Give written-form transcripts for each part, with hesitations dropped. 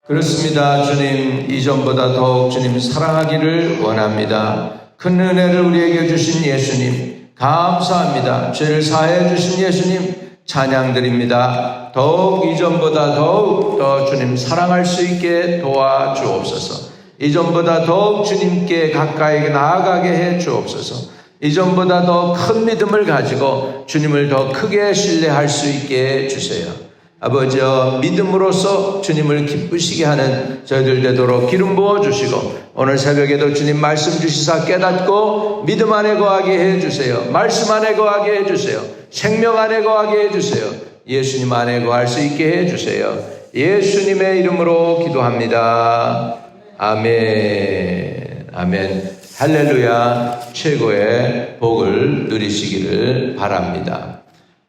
그렇습니다. 주님, 이전보다 더욱 주님 사랑하기를 원합니다. 큰 은혜를 우리에게 주신 예수님, 감사합니다. 죄를 사해 주신 예수님, 찬양드립니다. 더욱 이전보다 더욱 더 주님 사랑할 수 있게 도와주옵소서. 이전보다 더욱 주님께 가까이 나아가게 해 주옵소서. 이전보다 더 큰 믿음을 가지고 주님을 더 크게 신뢰할 수 있게 해주세요. 아버지여, 믿음으로써 주님을 기쁘시게 하는 저희들 되도록 기름 부어주시고, 오늘 새벽에도 주님 말씀 주시사 깨닫고 믿음 안에 거하게 해주세요. 말씀 안에 거하게 해주세요. 생명 안에 거하게 해주세요. 예수님 안에 거할 수 있게 해주세요. 예수님의 이름으로 기도합니다. 아멘. 아멘. 할렐루야. 최고의 복을 누리시기를 바랍니다.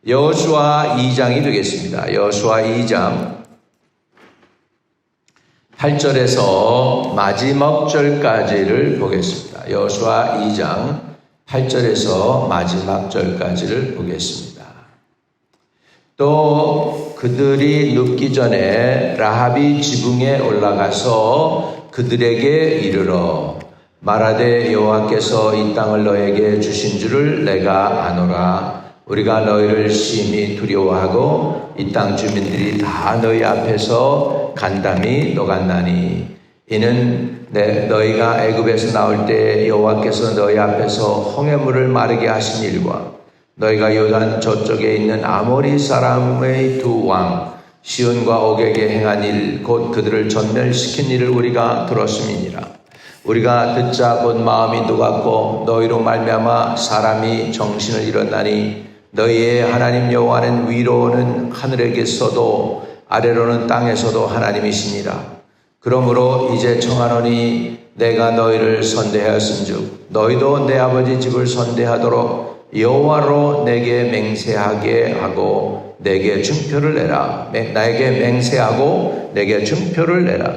여호수아 2장이 되겠습니다. 여호수아 2장 8절에서 마지막 절까지를 보겠습니다. 여호수아 2장 8절에서 마지막 절까지를 보겠습니다. 또 그들이 눕기 전에 라합이 지붕에 올라가서 그들에게 이르러 말하되 여호와께서 이 땅을 너에게 주신 줄을 내가 아노라. 우리가 너희를 심히 두려워하고 이 땅 주민들이 다 너희 앞에서 간담이 녹았나니 이는 너희가 애굽에서 나올 때 여호와께서 너희 앞에서 홍해물을 마르게 하신 일과 너희가 요단 저쪽에 있는 아모리 사람의 두 왕 시온과 옥에게 행한 일 곧 그들을 전멸시킨 일을 우리가 들었음이니라. 우리가 듣자 곧 마음이 녹았고 너희로 말미암아 사람이 정신을 잃었나니 너희의 하나님 여호와는 위로는 하늘에게서도 아래로는 땅에서도 하나님이시니라. 그러므로 이제 청하노니 내가 너희를 선대하였은즉 너희도 내 아버지 집을 선대하도록 여호와로 내게 맹세하게 하고 내게 증표를 내라. 나에게 맹세하고 내게 증표를 내라.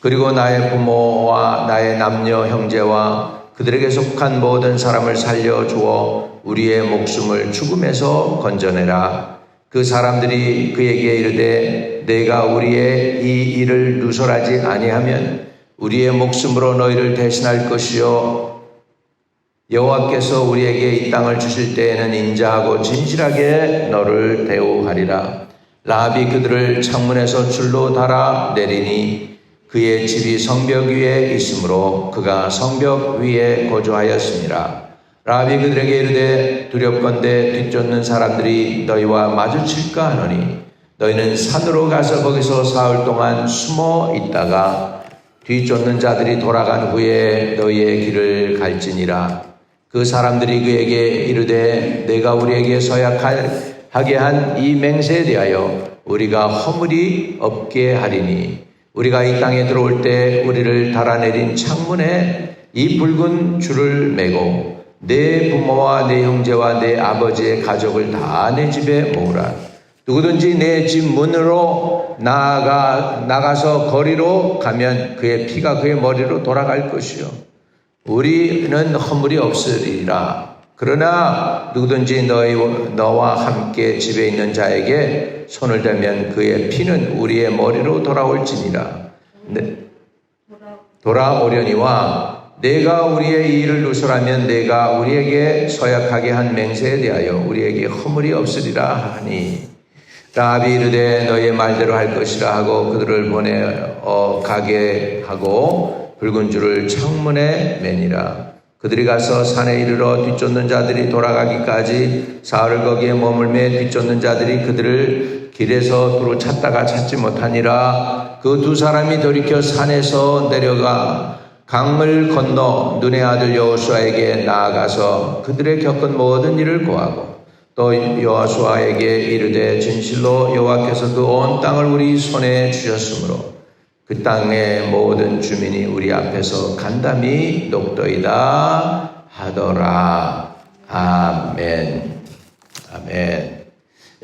그리고 나의 부모와 나의 남녀 형제와 그들에게 속한 모든 사람을 살려주어 우리의 목숨을 죽음에서 건져내라. 그 사람들이 그에게 이르되 내가 우리의 이 일을 누설하지 아니하면 우리의 목숨으로 너희를 대신할 것이요 여호와께서 우리에게 이 땅을 주실 때에는 인자하고 진실하게 너를 대우하리라. 라합이 그들을 창문에서 줄로 달아 내리니 그의 집이 성벽 위에 있으므로 그가 성벽 위에 거주하였습니다. 라합이 그들에게 이르되 두렵건대 뒤쫓는 사람들이 너희와 마주칠까 하노니 너희는 산으로 가서 거기서 사흘 동안 숨어 있다가 뒤쫓는 자들이 돌아간 후에 너희의 길을 갈지니라. 그 사람들이 그에게 이르되 내가 우리에게 서약하게 한 이 맹세에 대하여 우리가 허물이 없게 하리니 우리가 이 땅에 들어올 때 우리를 달아내린 창문에 이 붉은 줄을 매고 내 부모와 내 형제와 내 아버지의 가족을 다 내 집에 모으라. 누구든지 내 집 문으로 나가서 거리로 가면 그의 피가 그의 머리로 돌아갈 것이요 우리는 허물이 없으리라. 그러나 누구든지 너와 함께 집에 있는 자에게 손을 대면 그의 피는 우리의 머리로 돌아올지니라. 돌아오려니와 내가 우리의 이 일을 누설하면 내가 우리에게 서약하게 한 맹세에 대하여 우리에게 허물이 없으리라 하니 라합이 이르되 너희의 말대로 할 것이라 하고 그들을 보내어 가게 하고 붉은 줄을 창문에 매니라. 그들이 가서 산에 이르러 뒤쫓는 자들이 돌아가기까지 사흘을 거기에 머물매 뒤쫓는 자들이 그들을 길에서 두루 찾다가 찾지 못하니라. 그 두 사람이 돌이켜 산에서 내려가 강을 건너 눈의 아들 여호수아에게 나아가서 그들의 겪은 모든 일을 고하고 또 여호수아에게 이르되 진실로 여호와께서 그 온 땅을 우리 손에 주셨으므로 그 땅의 모든 주민이 우리 앞에서 간담이 녹더이다 하더라. 아멘. 아멘.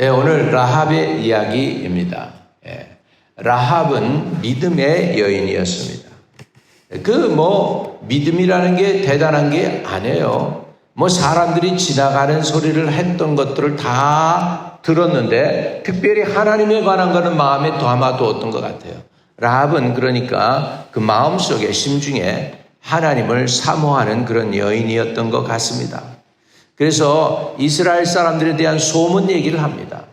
예, 오늘 라합의 이야기입니다. 예, 라합은 믿음의 여인이었습니다. 믿음이라는 게 대단한 게 아니에요. 사람들이 지나가는 소리를 했던 것들을 다 들었는데 특별히 하나님에 관한 거는 마음에 담아두었던 것 같아요. 라합은 그러니까 그 마음속에 심중에 하나님을 사모하는 그런 여인이었던 것 같습니다. 그래서 이스라엘 사람들에 대한 소문 얘기를 합니다.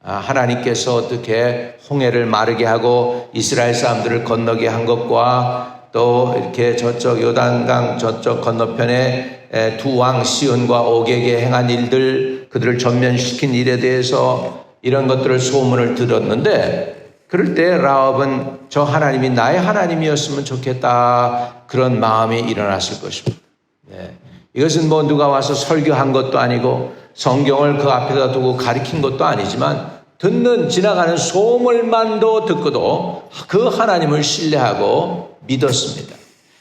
하나님께서 어떻게 홍해를 마르게 하고 이스라엘 사람들을 건너게 한 것과 또 이렇게 저쪽 요단강 저쪽 건너편에 두 왕 시온과 옥에게 행한 일들, 그들을 전면시킨 일에 대해서 이런 것들을 소문을 들었는데, 그럴 때 라합은 저 하나님이 나의 하나님이었으면 좋겠다, 그런 마음이 일어났을 것입니다. 네. 이것은 누가 와서 설교한 것도 아니고 성경을 그 앞에다 두고 가르친 것도 아니지만 지나가는 소문만도 듣고도 그 하나님을 신뢰하고 믿었습니다.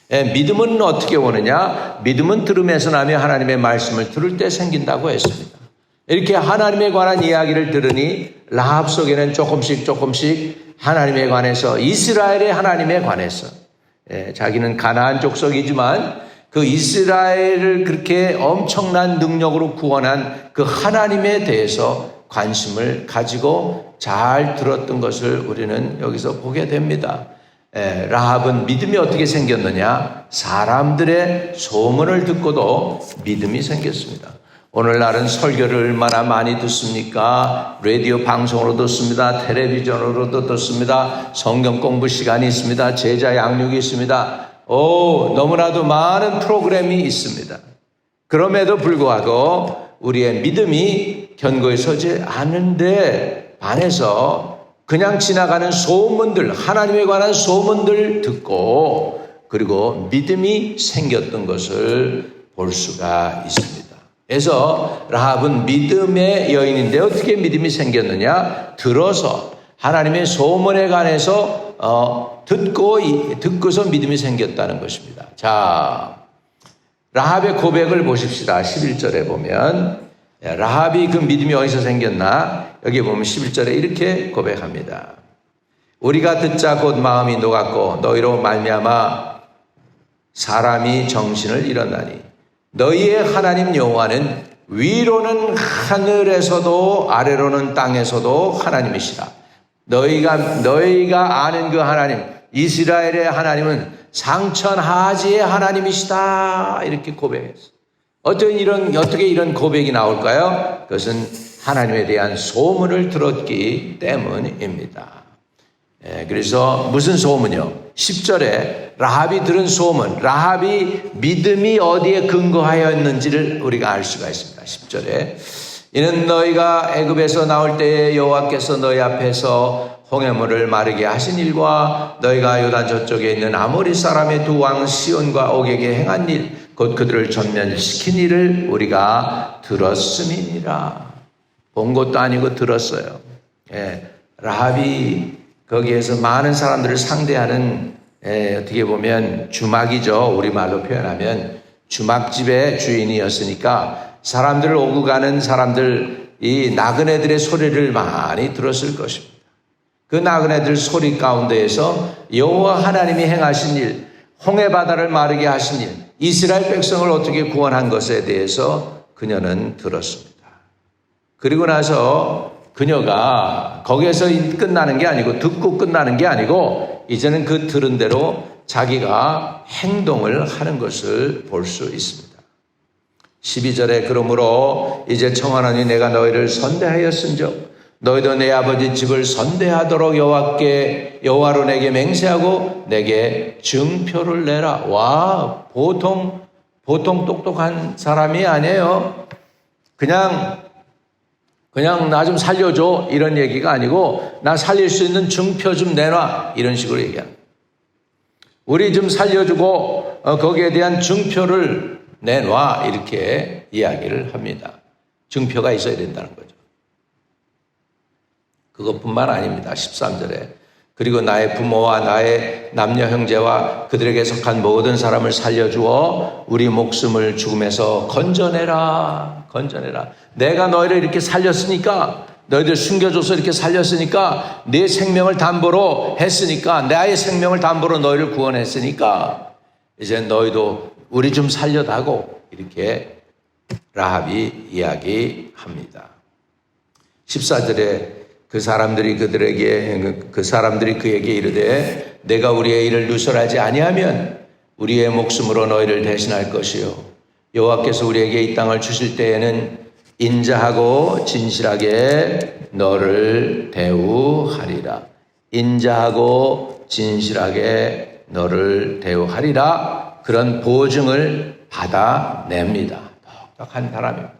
믿음은 어떻게 오느냐? 믿음은 들음에서 나며 하나님의 말씀을 들을 때 생긴다고 했습니다. 이렇게 하나님에 관한 이야기를 들으니 라합 속에는 조금씩 하나님에 관해서, 이스라엘의 하나님에 관해서, 자기는 가나안 족속이지만 그 이스라엘을 그렇게 엄청난 능력으로 구원한 그 하나님에 대해서 관심을 가지고 잘 들었던 것을 우리는 여기서 보게 됩니다. 라합은 믿음이 어떻게 생겼느냐? 사람들의 소문을 듣고도 믿음이 생겼습니다. 오늘날은 설교를 얼마나 많이 듣습니까? 라디오 방송으로 듣습니다. 텔레비전으로도 듣습니다. 성경 공부 시간이 있습니다. 제자 양육이 있습니다. 너무나도 많은 프로그램이 있습니다. 그럼에도 불구하고 우리의 믿음이 견고히 서지 않는데 반해서 그냥 지나가는 소문들, 하나님에 관한 소문들 듣고 그리고 믿음이 생겼던 것을 볼 수가 있습니다. 그래서 라합은 믿음의 여인인데 어떻게 믿음이 생겼느냐? 들어서 하나님의 소문에 관해서 듣고서 믿음이 생겼다는 것입니다. 자, 라합의 고백을 보십시다. 11절에 보면 라합이 그 믿음이 어디서 생겼나? 여기 보면 11절에 이렇게 고백합니다. 우리가 듣자 곧 마음이 녹았고 너희로 말미암아 사람이 정신을 잃었나니 너희의 하나님 여호와는 위로는 하늘에서도 아래로는 땅에서도 하나님이시라. 너희가 아는 그 하나님, 이스라엘의 하나님은 상천하지의 하나님이시다. 이렇게 고백했어요. 어떻게 이런 고백이 나올까요? 그것은 하나님에 대한 소문을 들었기 때문입니다. 그래서 무슨 소문이요? 10절에 라합이 들은 소문, 라합이 믿음이 어디에 근거하였는지를 우리가 알 수가 있습니다. 10절에 이는 너희가 애굽에서 나올 때에 여호와께서 너희 앞에서 홍해물을 마르게 하신 일과 너희가 요단 저쪽에 있는 아모리 사람의 두 왕 시온과 옥에게 행한 일, 곧 그들을 전면시킨 일을 우리가 들었음이니라. 본 것도 아니고 들었어요. 라합이 거기에서 많은 사람들을 상대하는 어떻게 보면 주막이죠. 우리말로 표현하면 주막집의 주인이었으니까 사람들을 오고 가는 사람들, 이 나그네들의 소리를 많이 들었을 것입니다. 그 나그네들 소리 가운데에서 여호와 하나님이 행하신 일, 홍해 바다를 마르게 하신 일, 이스라엘 백성을 어떻게 구원한 것에 대해서 그녀는 들었습니다. 그리고 나서 그녀가 거기에서 끝나는 게 아니고, 듣고 끝나는 게 아니고, 이제는 그 들은 대로 자기가 행동을 하는 것을 볼 수 있습니다. 12절에 그러므로 이제 청하노니 내가 너희를 선대하였은즉 너희도 내 아버지 집을 선대하도록 여호와로 내게 맹세하고 내게 증표를 내라. 와, 보통 똑똑한 사람이 아니에요. 그냥 나 좀 살려줘 이런 얘기가 아니고, 나 살릴 수 있는 증표 좀 내놔 이런 식으로 얘기합니다. 우리 좀 살려주고 거기에 대한 증표를 내놔 이렇게 이야기를 합니다. 증표가 있어야 된다는 거죠. 그것뿐만 아닙니다. 13절에 그리고 나의 부모와 나의 남녀 형제와 그들에게 속한 모든 사람을 살려주어 우리 목숨을 죽음에서 건져내라. 건져내라. 내가 너희를 이렇게 살렸으니까, 너희들 숨겨줘서 이렇게 살렸으니까, 내 생명을 담보로 했으니까, 나의 생명을 담보로 너희를 구원했으니까 이제 너희도 우리 좀 살려다고 이렇게 라합이 이야기합니다. 14절에 그 사람들이 그에게 이르되 내가 우리의 일을 누설하지 아니하면 우리의 목숨으로 너희를 대신할 것이요 여호와께서 우리에게 이 땅을 주실 때에는 인자하고 진실하게 너를 대우하리라. 인자하고 진실하게 너를 대우하리라. 그런 보증을 받아냅니다. 똑똑한 사람입니다.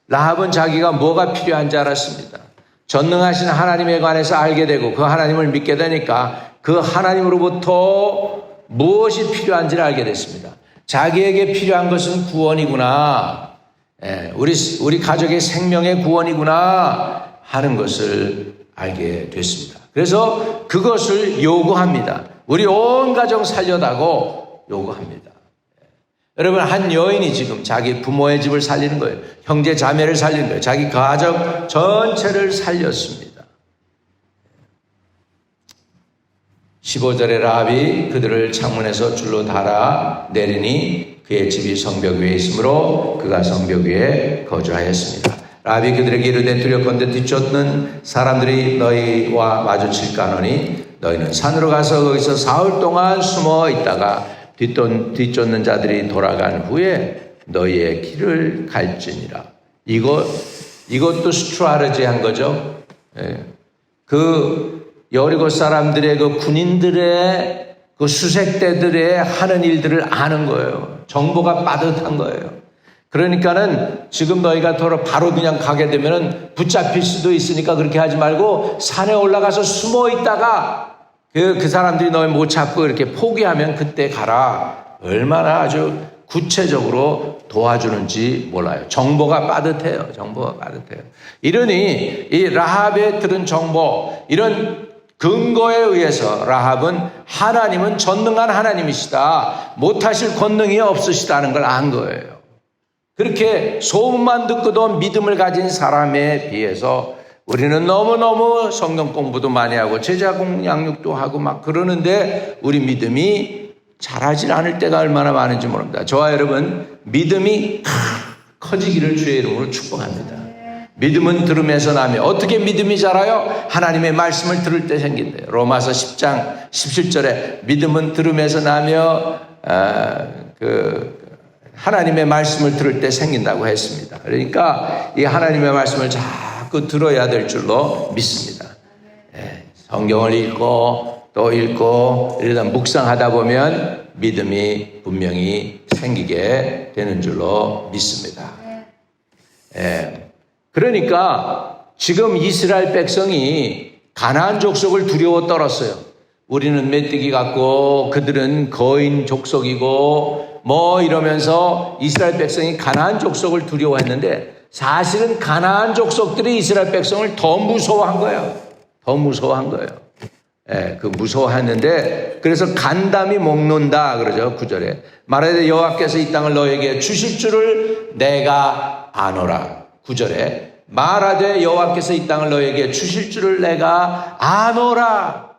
라합은 자기가 뭐가 필요한지 알았습니다. 전능하신 하나님에 관해서 알게 되고 그 하나님을 믿게 되니까 그 하나님으로부터 무엇이 필요한지를 알게 됐습니다. 자기에게 필요한 것은 구원이구나. 우리 가족의 생명의 구원이구나 하는 것을 알게 됐습니다. 그래서 그것을 요구합니다. 우리 온 가정 살려다고 요구합니다. 여러분, 한 여인이 지금 자기 부모의 집을 살리는 거예요. 형제 자매를 살리는 거예요. 자기 가족 전체를 살렸습니다. 15절에 라합이 그들을 창문에서 줄로 달아 내리니 그의 집이 성벽 위에 있으므로 그가 성벽 위에 거주하였습니다. 라합이 그들에게 이르되 두렵건대 뒤쫓는 사람들이 너희와 마주칠까 하노니 너희는 산으로 가서 거기서 사흘 동안 숨어 있다가 뒤쫓는 자들이 돌아간 후에 너희의 길을 갈지니라. 이것도 스트라테지한 거죠. 그 여리고 사람들의 그 군인들의 그 수색대들의 하는 일들을 아는 거예요. 정보가 빠듯한 거예요. 그러니까는 지금 너희가 바로 그냥 가게 되면은 붙잡힐 수도 있으니까 그렇게 하지 말고 산에 올라가서 숨어 있다가 그 사람들이 너희 못 잡고 이렇게 포기하면 그때 가라. 얼마나 아주 구체적으로 도와주는지 몰라요. 정보가 빠듯해요. 정보가 빠듯해요. 이러니 이 라합의 들은 정보, 이런 근거에 의해서 라합은 하나님은 전능한 하나님이시다. 못하실 권능이 없으시다는 걸 안 거예요. 그렇게 소문만 듣고도 믿음을 가진 사람에 비해서 우리는 너무너무 성경 공부도 많이 하고 제자 양육도 하고 막 그러는데 우리 믿음이 자라질 않을 때가 얼마나 많은지 모릅니다. 저와 여러분, 믿음이 커지기를 주의 이름으로 축복합니다. 믿음은 들음에서 나며, 어떻게 믿음이 자라요? 하나님의 말씀을 들을 때 생긴대요. 로마서 10장 17절에 믿음은 들음에서 나며 하나님의 말씀을 들을 때 생긴다고 했습니다. 그러니까 이 하나님의 말씀을 자꾸 들어야 될 줄로 믿습니다. 성경을 읽고 또 읽고 이러다 묵상하다 보면 믿음이 분명히 생기게 되는 줄로 믿습니다. 그러니까 지금 이스라엘 백성이 가나안 족속을 두려워 떨었어요. 우리는 메뚜기 같고 그들은 거인 족속이고 뭐 이러면서 이스라엘 백성이 가나안 족속을 두려워했는데 사실은 가나안 족속들이 이스라엘 백성을 더 무서워한 거예요. 더 무서워한 거예요. 그 무서워했는데 그래서 간담이 먹는다 그러죠. 9절에 말하되 여호와께서 이 땅을 너에게 주실 줄을 내가 아노라. 9절에 말하되 여호와께서 이 땅을 너에게 주실 줄을 내가 아노라.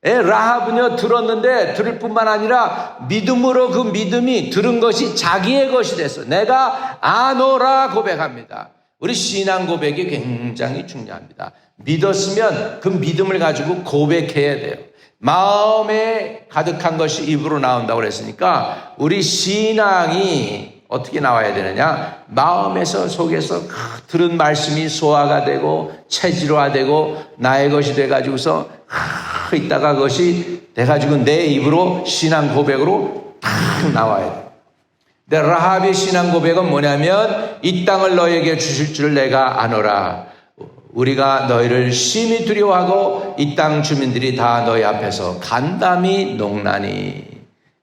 라합은요 들었는데 들을 뿐만 아니라 믿음으로 그 믿음이 들은 것이 자기의 것이 됐어. 내가 아노라 고백합니다. 우리 신앙 고백이 굉장히 중요합니다. 믿었으면 그 믿음을 가지고 고백해야 돼요. 마음에 가득한 것이 입으로 나온다고 그랬으니까 우리 신앙이 어떻게 나와야 되느냐? 마음에서 속에서 들은 말씀이 소화가 되고 체질화되고 나의 것이 돼가지고서 있다가 그것이 돼가지고 내 입으로 신앙 고백으로 탁 나와야 돼요. 근데 라합의 신앙 고백은 뭐냐면 이 땅을 너에게 주실 줄 내가 아노라. 우리가 너희를 심히 두려워하고 이 땅 주민들이 다 너희 앞에서 간담이 농나니.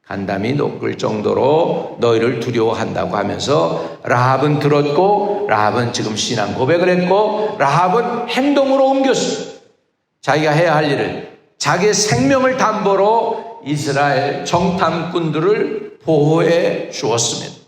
간담이 높을 정도로 너희를 두려워한다고 하면서 라합은 들었고 라합은 지금 신앙 고백을 했고 라합은 행동으로 옮겼습니다. 자기가 해야 할 일을 자기의 생명을 담보로 이스라엘 정탐꾼들을 보호해 주었습니다.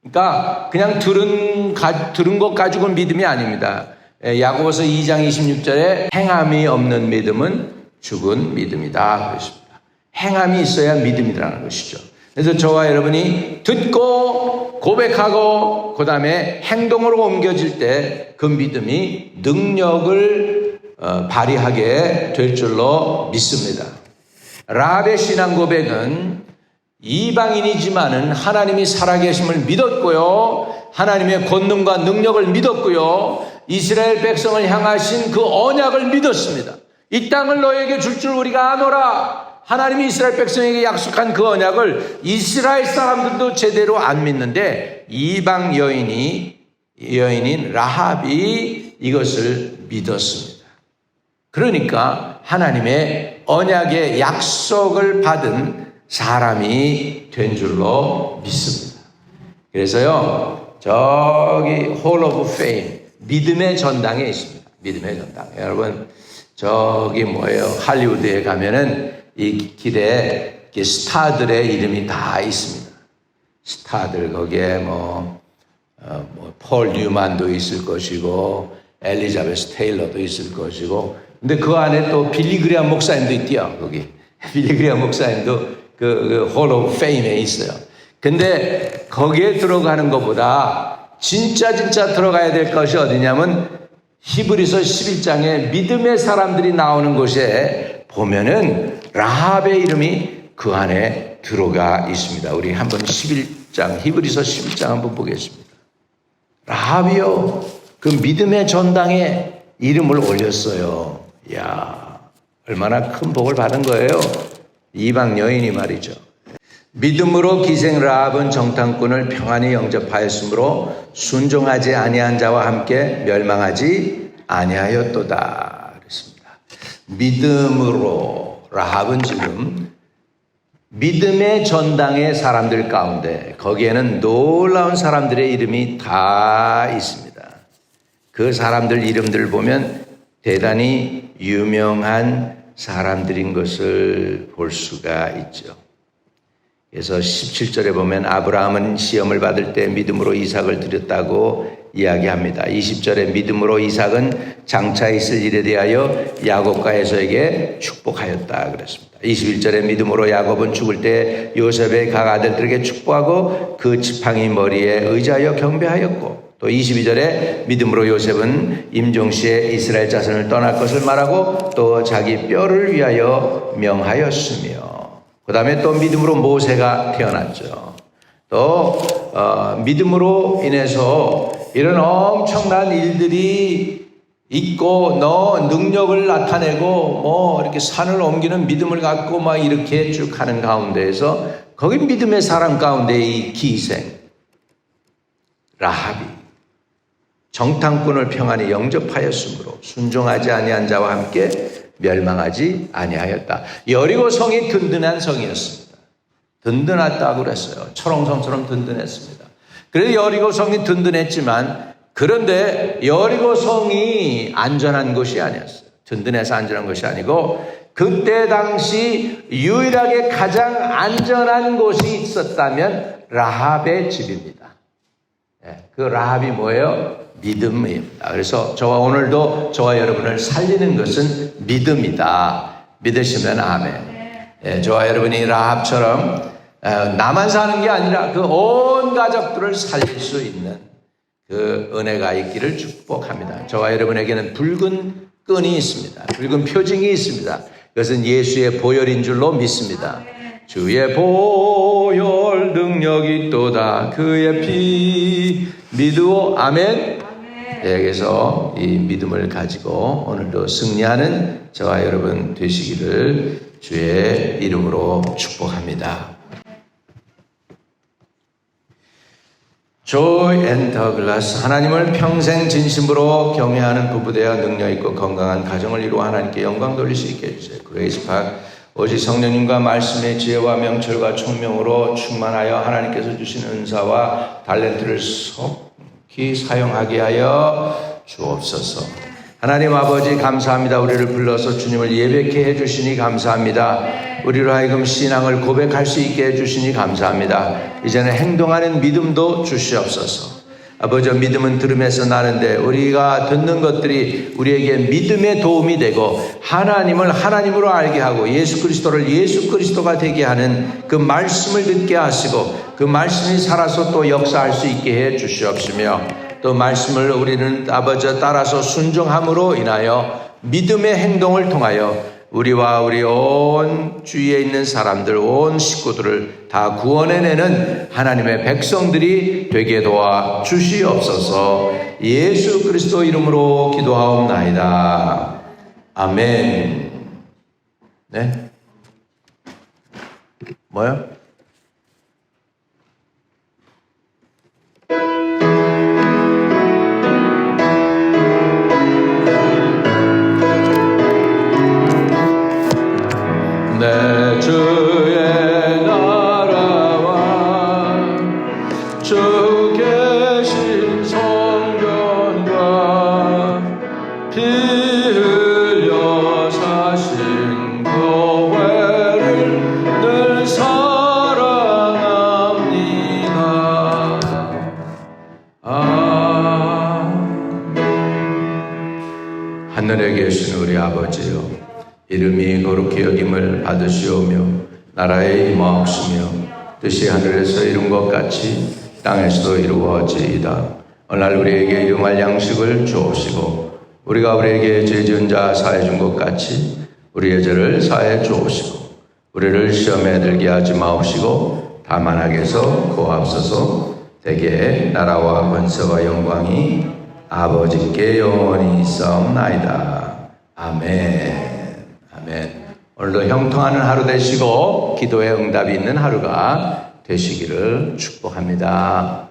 그러니까 그냥 들은 것 가지고는 믿음이 아닙니다. 야고보서 2장 26절에 행함이 없는 믿음은 죽은 믿음이다 그랬습니다. 행함이 있어야 믿음이라는 것이죠. 그래서 저와 여러분이 듣고 고백하고 그 다음에 행동으로 옮겨질 때 그 믿음이 능력을 발휘하게 될 줄로 믿습니다. 라합의 신앙 고백은 이방인이지만은 하나님이 살아계심을 믿었고요. 하나님의 권능과 능력을 믿었고요. 이스라엘 백성을 향하신 그 언약을 믿었습니다. 이 땅을 너에게 줄 줄 우리가 아노라. 하나님이 이스라엘 백성에게 약속한 그 언약을 이스라엘 사람들도 제대로 안 믿는데 이방 여인인 라합이 이것을 믿었습니다. 그러니까 하나님의 언약의 약속을 받은 사람이 된 줄로 믿습니다. 그래서요, 저기 홀 오브 페임, 믿음의 전당에 있습니다. 믿음의 전당. 여러분, 저기 뭐예요? 할리우드에 가면은 이 길에 스타들의 이름이 다 있습니다. 스타들 거기에 폴 뉴만도 있을 것이고 엘리자베스 테일러도 있을 것이고 근데 그 안에 또 빌리 그레이엄 목사님도 있대요. 거기 빌리 그레이엄 목사님도 그 홀 오브 페임에 있어요. 근데 거기에 들어가는 것보다 진짜 들어가야 될 것이 어디냐면 히브리서 11장에 믿음의 사람들이 나오는 곳에 보면은 라합의 이름이 그 안에 들어가 있습니다. 우리 한번 히브리서 11장 한번 보겠습니다. 라합이요, 그 믿음의 전당에 이름을 올렸어요. 이야, 얼마나 큰 복을 받은 거예요. 이방 여인이 말이죠. 믿음으로 기생 라합은 정탐꾼을 평안히 영접하였으므로 순종하지 아니한 자와 함께 멸망하지 아니하였도다 그랬습니다. 믿음으로 라합은 지금 믿음의 전당의 사람들 가운데 거기에는 놀라운 사람들의 이름이 다 있습니다. 그 사람들 이름들을 보면 대단히 유명한 사람들인 것을 볼 수가 있죠. 그래서 17절에 보면 아브라함은 시험을 받을 때 믿음으로 이삭을 드렸다고 이야기합니다. 20절에 믿음으로 이삭은 장차 있을 일에 대하여 야곱과 에서에게 축복하였다 그랬습니다. 21절에 믿음으로 야곱은 죽을 때 요셉의 각 아들들에게 축복하고 그 지팡이 머리에 의지하여 경배하였고 또 22절에 믿음으로 요셉은 임종시에 이스라엘 자손을 떠날 것을 말하고 또 자기 뼈를 위하여 명하였으며 그 다음에 또 믿음으로 모세가 태어났죠. 또 믿음으로 인해서 이런 엄청난 일들이 있고 능력을 나타내고 이렇게 산을 옮기는 믿음을 갖고 막 이렇게 쭉 하는 가운데에서 거기 믿음의 사람 가운데 이 기생 라합이 정탐꾼을 평안히 영접하였으므로 순종하지 아니한 자와 함께 멸망하지 아니하였다. 여리고 성이 든든한 성이었습니다. 든든하다고 그랬어요. 철옹성처럼 든든했습니다. 그래서 여리고 성이 든든했지만 그런데 여리고 성이 안전한 것이 아니었어요. 든든해서 안전한 것이 아니고 그때 당시 유일하게 가장 안전한 곳이 있었다면 라합의 집입니다. 그 라합이 뭐예요? 믿음입니다. 그래서 오늘도 저와 여러분을 살리는 것은 믿음이다. 믿으시면 아멘. 저와 여러분이 라합처럼 나만 사는 게 아니라 그 온 가족들을 살릴 수 있는 그 은혜가 있기를 축복합니다. 저와 여러분에게는 붉은 끈이 있습니다. 붉은 표징이 있습니다. 그것은 예수의 보혈인 줄로 믿습니다. 주의 보혈 능력이 있도다. 그의 피 믿으오. 아멘. 그래서 이 믿음을 가지고 오늘도 승리하는 저와 여러분 되시기를 주의 이름으로 축복합니다. 조이 앤 더글라스. 하나님을 평생 진심으로 경외하는 부부되어 능력 있고 건강한 가정을 이루어 하나님께 영광 돌릴 수 있게 해주세요. 그레이스 팍 오직 성령님과 말씀의 지혜와 명철과 총명으로 충만하여 하나님께서 주신 은사와 달란트를 속히 사용하게 하여 주옵소서. 하나님 아버지 감사합니다. 우리를 불러서 주님을 예배케 해주시니 감사합니다. 우리로 하여금 신앙을 고백할 수 있게 해주시니 감사합니다. 이제는 행동하는 믿음도 주시옵소서. 아버지, 믿음은 들음에서 나는데 우리가 듣는 것들이 우리에게 믿음의 도움이 되고 하나님을 하나님으로 알게 하고 예수 그리스도를 예수 그리스도가 되게 하는 그 말씀을 듣게 하시고 그 말씀이 살아서 또 역사할 수 있게 해 주시옵시며 또 말씀을 우리는 아버지 따라서 순종함으로 인하여 믿음의 행동을 통하여 우리와 우리 온 주위에 있는 사람들, 온 식구들을 다 구원해내는 하나님의 백성들이 되게 도와 주시옵소서. 예수 그리스도 이름으로 기도하옵나이다. 아멘. 네? 뭐요? 내 주의 나라와 주 계신 성전과 피 흘려 사신 교회를 늘 사랑합니다. 하늘에 계신 우리 아버지요, 이름이 거룩히 여김을 받으시오며 나라에 임하옵시며 뜻이 하늘에서 이룬 것 같이 땅에서도 이루어지이다. 오늘 우리에게 일용할 양식을 주옵시고 우리가 우리에게 죄 지은 자 사해 준 것 같이 우리의 죄를 사해 주옵시고 우리를 시험에 들게 하지 마옵시고 다만 악에서 구하옵소서. 대개 나라와 권세와 영광이 아버지께 영원히 있사옵나이다. 아멘. 아멘. 오늘도 형통하는 하루 되시고 기도에 응답이 있는 하루가 되시기를 축복합니다.